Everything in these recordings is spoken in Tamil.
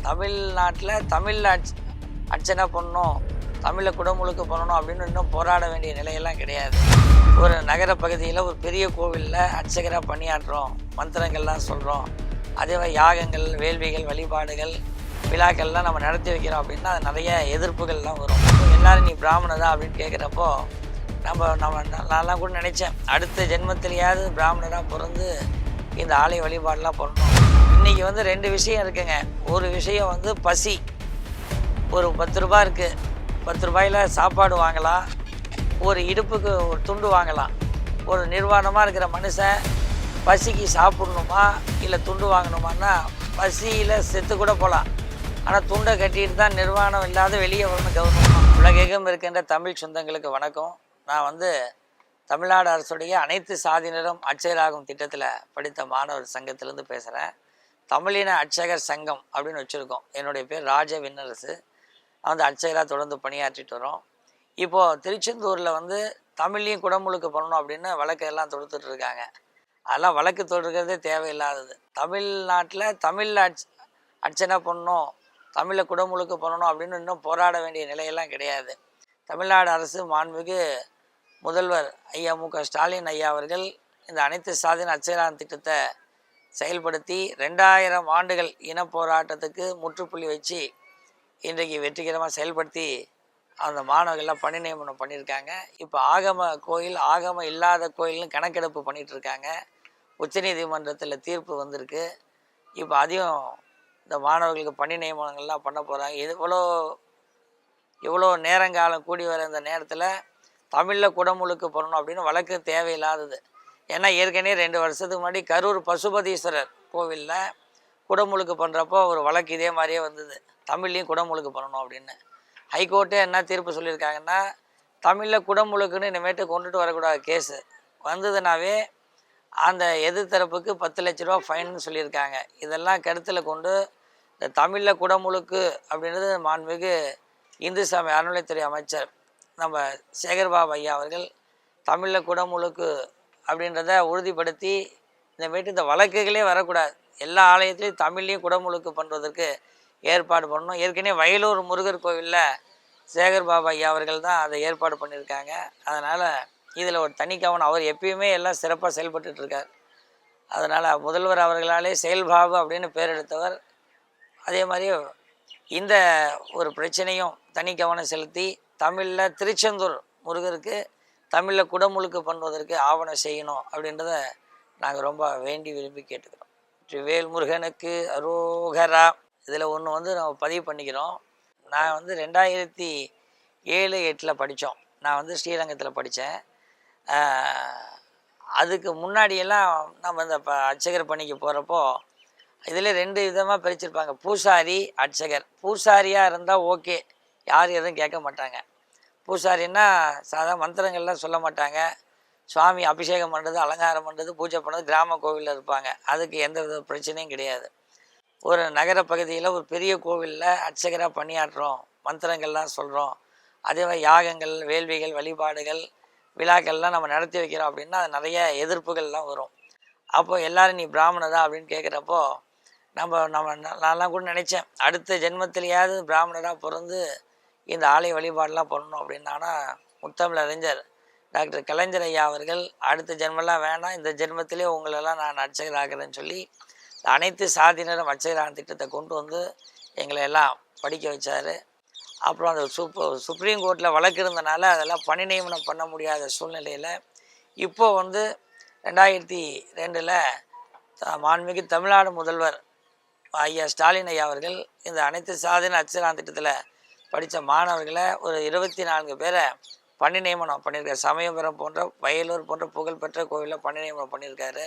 தமிழ்நாட்டில் தமிழில் அர்ச்சனை பண்ணணும், தமிழில் குடமுழுக்கு பண்ணணும் அப்படின்னு இன்னும் போராட வேண்டிய நிலையெல்லாம் கிடையாது. ஒரு நகர பகுதியில் ஒரு பெரிய கோவிலில் அர்ச்சகராக பணியாற்றுறோம், மந்திரங்கள்லாம் சொல்கிறோம், அதே மாதிரி யாகங்கள், வேள்விகள், வழிபாடுகள், விழாக்கள்லாம் நம்ம நடத்தி வைக்கிறோம் அப்படின்னா அது நிறைய எதிர்ப்புகள்லாம் வரும். எல்லோரும் நீ பிராமணதா அப்படின்னு கேட்குறப்போ நான்லாம் கூட நினச்சேன், அடுத்த ஜென்மத்திலேயாவது பிராமணராக பிறந்து இந்த ஆலய வழிபாடெலாம் பண்ணணும். இன்றைக்கி வந்து ரெண்டு விஷயம் இருக்குங்க. ஒரு விஷயம் வந்து பசி. ஒரு 10 ரூபா இருக்குது, 10 ரூபாயில் சாப்பாடு வாங்கலாம், ஒரு இடுப்புக்கு ஒரு துண்டு வாங்கலாம். ஒரு நிர்வாணமாக இருக்கிற மனுஷன் பசிக்கு சாப்பிட்ணுமா இல்லை துண்டு வாங்கணுமான்னா பசியில் செத்து கூட போகலாம். ஆனால் துண்டை கட்டிட்டு தான் நிர்வாணம் இல்லாத வெளியே வரணும் கவர்மெண்ட். உலகெங்கும் இருக்கின்ற தமிழ் சொந்தங்களுக்கு வணக்கம். நான் வந்து தமிழ்நாடு அரசுடைய அனைத்து சாதியினரும் அர்ச்சகராகும் திட்டத்தில் படித்த மாணவர் சங்கத்திலேருந்து பேசுகிறேன். தமிழின அர்ச்சகர் சங்கம் அப்படின்னு வச்சுருக்கோம். என்னுடைய பேர் ராஜ விண்ணரசு. வந்து அர்ச்சகராக தொடர்ந்து பணியாற்றிட்டு வரோம். இப்போது திருச்செந்தூரில் வந்து தமிழ்லையும் குடமுழுக்கு பண்ணணும் அப்படின்னு வழக்கெல்லாம் தொடுத்துட்ருக்காங்க. அதெல்லாம் வழக்கு தொடுக்கிறதே தேவையில்லாதது. தமிழ்நாட்டில் தமிழில் அர்ச்சனை பண்ணணும், தமிழில் குடமுழுக்கு பண்ணணும் அப்படின்னு இன்னும் போராட வேண்டிய நிலையெல்லாம் கிடையாது. தமிழ்நாடு அரசு மாண்புமிகு முதல்வர் ஐயா மு க ஸ்டாலின் ஐயா அவர்கள் இந்த அனைத்து சாதியின அர்ச்சகராகும் திட்டத்தை செயல்படுத்தி 2000 ஆண்டுகள் இன போராட்டத்துக்கு முற்றுப்புள்ளி வச்சு இன்றைக்கு வெற்றிகரமாக செயல்படுத்தி அந்த மாணவர்கள்லாம் பணி நியமனம் பண்ணியிருக்காங்க. இப்போ ஆகம கோயில், ஆகம இல்லாத கோயில்னு கணக்கெடுப்பு பண்ணிகிட்ருக்காங்க. உச்சநீதிமன்றத்தில் தீர்ப்பு வந்திருக்கு. இப்போ அதையும் இந்த மாணவர்களுக்கு பணி நியமனங்கள்லாம் பண்ண போகிறாங்க. இவ்வளோ நேரங்காலம் கூடி வர இந்த நேரத்தில் தமிழில் குடமுழுக்கு பண்ணணும் அப்படின்னு வழக்கு தேவையில்லாதது. ஏன்னா ஏற்கனவே 2 வருஷத்துக்கு முன்னாடி கரூர் பசுபதீஸ்வரர் கோவிலில் குடமுழுக்கு பண்ணுறப்போ ஒரு வழக்கு இதே மாதிரியே வந்தது, தமிழ்லையும் குடமுழுக்கு பண்ணணும் அப்படின்னு. ஹைகோர்ட்டே என்ன தீர்ப்பு சொல்லியிருக்காங்கன்னா, தமிழில் குடமுழுக்குன்னு இனிமேட்டு கொண்டுட்டு வரக்கூடாது, கேஸு வந்ததுனாவே அந்த எதிர்த்தரப்புக்கு 10 லட்ச ரூபா ஃபைன்னு சொல்லியிருக்காங்க. இதெல்லாம் கருத்தில் கொண்டு இந்த தமிழில் குடமுழுக்கு அப்படின்றது மாண்புமிகு இந்து சமய அறநிலைத்துறை அமைச்சர் நம்ம சேகர்பாபு ஐயா அவர்கள் தமிழில் குடமுழுக்கு அப்படின்றத உறுதிப்படுத்தி இந்தமாரி இந்த வழக்குகளே வரக்கூடாது, எல்லா ஆலயத்துலேயும் தமிழ்லையும் குடமுழுக்கு பண்ணுறதுக்கு ஏற்பாடு பண்ணணும். ஏற்கனவே வயலூர் முருகர் கோவிலில் சேகர்பாபு ஐயா அவர்கள் தான் அதை ஏற்பாடு பண்ணியிருக்காங்க. அதனால் இதில் ஒரு தனி கவனம். அவர் எப்பயுமே எல்லாம் சிறப்பாக செயல்பட்டுருக்கார். அதனால் முதல்வர் அவர்களாலே செயல்பாபு அப்படின்னு பேர் எடுத்தவர். அதே மாதிரி இந்த ஒரு பிரச்சனையும் தனி கவனம் செலுத்தி தமிழில் திருச்செந்தூர் முருகருக்கு தமிழில் குடமுழுக்கு பண்ணுவதற்கு ஆவணம் செய்யணும் அப்படின்றத நாங்கள் ரொம்ப வேண்டி விரும்பி கேட்டுக்கிறோம். வேல் முருகனுக்கு அரோகரா. இதில் ஒன்று வந்து நம்ம பதிவு பண்ணிக்கிறோம். நான் வந்து 2007-8 படித்தோம். நான் வந்து ஸ்ரீரங்கத்தில் படித்தேன். அதுக்கு முன்னாடியெல்லாம் நம்ம இந்த அர்ச்சகர் பணிக்கு போகிறப்போ இதில் 2 விதமாக பிரிச்சிருப்பாங்க, பூசாரி, அர்ச்சகர். பூசாரியாக இருந்தால் ஓகே, யாரும் எதுவும் கேட்க மாட்டாங்க. பூசாரின்னா சாதாரண மந்திரங்கள்லாம் சொல்ல மாட்டாங்க, சுவாமி அபிஷேகம் பண்ணுறது, அலங்காரம் பண்ணுறது, பூஜை பண்ணுறது கிராம கோவிலில் இருப்பாங்க. அதுக்கு எந்த வித பிரச்சனையும் கிடையாது. ஒரு நகர பகுதியில் ஒரு பெரிய கோவிலில் அர்ச்சகராக பணியாற்றுறோம், மந்திரங்கள்லாம் சொல்கிறோம், அதே மாதிரி யாகங்கள், வேள்விகள், வழிபாடுகள், விழாக்கள்லாம் நம்ம நடத்தி வைக்கிறோம் அப்படின்னா அது நிறைய எதிர்ப்புகள்லாம் வரும். அப்போ எல்லோரும் நீ பிராமணதா அப்படின்னு கேட்குறப்போ நான்லாம் கூட நினச்சேன், அடுத்த ஜென்மத்திலேயாவது பிராமணராக பிறந்து இந்த ஆலய வழிபாடெலாம் பண்ணணும் அப்படின்னு. ஆனால் முத்தமிழ் அறிஞர் டாக்டர் கலைஞர் ஐயா அவர்கள் அடுத்த ஜென்மெல்லாம் வேணாம், இந்த ஜென்மத்திலே உங்களெல்லாம் நான் அர்ச்சகர் ஆகிறேன்னு சொல்லி அனைத்து சாதியினரும் அர்ச்சகரான திட்டத்தை கொண்டு வந்து எங்களை எல்லாம் படிக்க வச்சார். அப்புறம் அந்த சுப்ரீம் கோர்ட்டில் வழக்கு இருந்தனால அதெல்லாம் பணி நியமனம் பண்ண முடியாத சூழ்நிலையில் இப்போது வந்து 2002 மாண்புமிகு தமிழ்நாடு முதல்வர் ஐயா ஸ்டாலின் ஐயா அவர்கள் இந்த அனைத்து சாதியின அர்ச்சகரான திட்டத்தில் படித்த மாணவர்களை ஒரு 24 பேரை பணி நியமனம் பண்ணியிருக்காரு. சமயபுரம் போன்ற, வயலூர் போன்ற புகழ்பெற்ற கோவிலில் பணி நியமனம் பண்ணியிருக்காரு.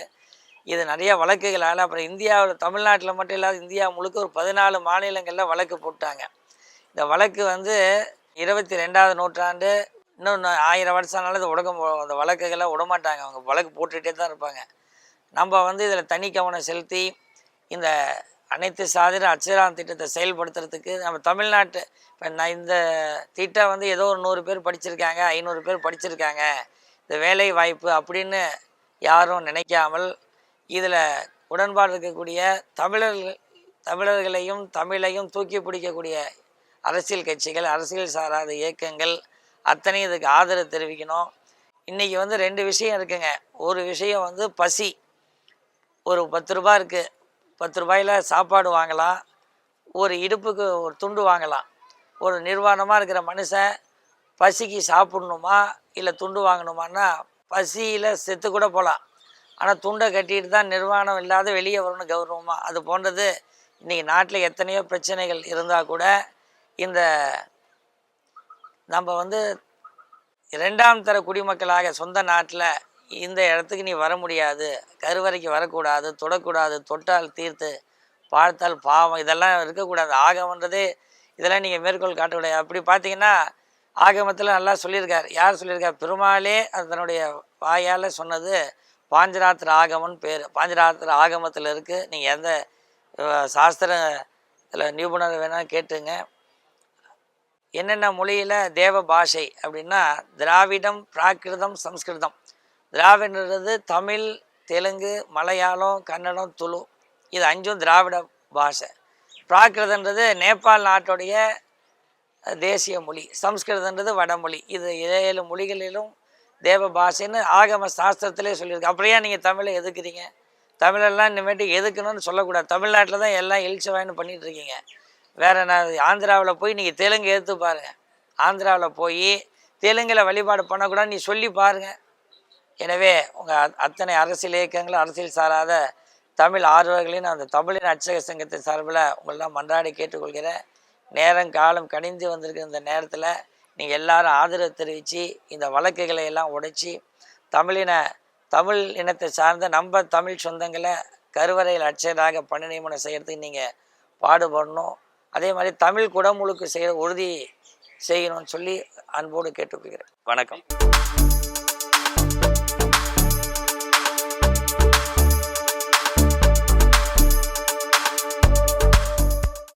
இது நிறைய வழக்குகளால் அப்புறம் இந்தியாவில், தமிழ்நாட்டில் மட்டும் இல்லாத இந்தியா முழுக்க ஒரு 14 மாநிலங்களில் வழக்கு போட்டாங்க. இந்த வழக்கு வந்து 22ஆவது நூற்றாண்டு, இன்னும் 1000 வருஷம்னாலும் இது அந்த வழக்குகளை விடமாட்டாங்க. அவங்க வழக்கு போட்டுகிட்டே தான் இருப்பாங்க. நம்ம வந்து இதில் தனி கவனம் செலுத்தி இந்த அனைத்து சாதியின அர்ச்சகராகும் திட்டத்தை செயல்படுத்துறதுக்கு நம்ம தமிழ்நாட்டு இப்போ நான் இந்த திட்டம் வந்து ஏதோ ஒரு 100 பேர் படிச்சிருக்காங்க, 500 பேர் படிச்சிருக்காங்க, இந்த வேலை வாய்ப்பு அப்படின்னு யாரும் நினைக்காமல் இதில் உடன்பாடு இருக்கக்கூடிய தமிழர்களையும் தமிழையும் தூக்கி பிடிக்கக்கூடிய அரசியல் கட்சிகள், அரசியல் சாராத இயக்கங்கள் அத்தனை இதுக்கு ஆதரவு தெரிவிக்கணும். இன்றைக்கி வந்து 2 விஷயம் இருக்குங்க. ஒரு விஷயம் வந்து பசி. ஒரு 10 ரூபா இருக்குது, 10 ரூபாயில் சாப்பாடு வாங்கலாம், ஒரு இடுப்புக்கு ஒரு துண்டு வாங்கலாம். ஒரு நிர்வாணமாக இருக்கிற மனுஷன் பசிக்கு சாப்பிட்ணுமா இல்லை துண்டு வாங்கணுமான்னா பசியில் செத்து கூட போகலாம். ஆனால் துண்டை கட்டிட்டு தான் நிர்வாணம் இல்லாத வெளியே வரணும் கௌரவமாக. அது போன்றது இன்றைக்கி நாட்டில் எத்தனையோ பிரச்சனைகள் இருந்தால் கூட இந்த நம்ம வந்து 2ஆம் தர குடிமக்களாக சொந்த நாட்டில் இந்த இடத்துக்கு நீ வர முடியாது, கருவறைக்கு வரக்கூடாது, தொடக்கூடாது, தொட்டால் தீர்த்து பார்த்தால் பாவம், இதெல்லாம் இருக்கக்கூடாது. ஆகமன்றதே இதெல்லாம் நீங்கள் மேற்கோள் காட்டக்கூடாது. அப்படி பார்த்தீங்கன்னா ஆகமத்தில் நல்லா சொல்லியிருக்கார். யார் சொல்லியிருக்கார்? பெருமாளே அது தன்னுடைய வாயால் சொன்னது பாஞ்சராத்திர ஆகமம்னு பேர். பாஞ்சராத்திர ஆகமத்தில் இருக்குது. நீங்கள் எந்த சாஸ்திரத்தில் நிபுணர் வேணாலும் கேட்டுங்க. என்னென்ன மொழியில் தேவ பாஷை அப்படின்னா திராவிடம், பிராகிருதம், சம்ஸ்கிருதம். திராவிடன்றது தமிழ், தெலுங்கு, மலையாளம், கன்னடம், துளு. இது 5ம் திராவிட பாஷை. பிராகிருதன்றது நேபாள் நாட்டுடைய தேசிய மொழி. சம்ஸ்கிருதன்றது வடமொழி. இது 7 மொழிகளிலும் தேவ பாஷைன்னு ஆகம சாஸ்திரத்திலே சொல்லியிருக்கு. அப்படியே நீங்கள் தமிழை எதுக்குறீங்க? தமிழெல்லாம் இனிமேட்டு எதுக்கணும்னு சொல்லக்கூடாது. தமிழ்நாட்டில் தான் எல்லாம் எழுச்சவாயின்னு பண்ணிகிட்ருக்கீங்க. வேறு நான் ஆந்திராவில் போய் நீங்கள் தெலுங்கு எடுத்து பாருங்கள். ஆந்திராவில் போய் தெலுங்கில் வழிபாடு பண்ணக்கூடாது நீ சொல்லி பாருங்கள். எனவே உங்கள் அத்தனை அரசியல் இயக்கங்களும் அரசியல் சாராத தமிழ் ஆர்வலர்களையும் அந்த தமிழின் அர்ச்சக சங்கத்தின் சார்பில் உங்களெல்லாம் மன்றாடி கேட்டுக்கொள்கிறேன். நேரம் காலம் கனிந்து வந்திருக்கிற இந்த நேரத்தில் நீங்கள் எல்லாரும் ஆதரவு தெரிவித்து இந்த வழக்குகளை எல்லாம் உடைச்சி தமிழ் இனத்தை சார்ந்த நம்ம தமிழ் சொந்தங்களை கருவறையில் அர்ச்சகராக பணி நியமனம் செய்கிறதுக்கு நீங்கள் பாடுபடணும். அதே மாதிரி தமிழ் குடமுழுக்கு செய்கிற உறுதி செய்யணும்னு சொல்லி அன்போடு கேட்டுக்கொள்கிறேன். வணக்கம்.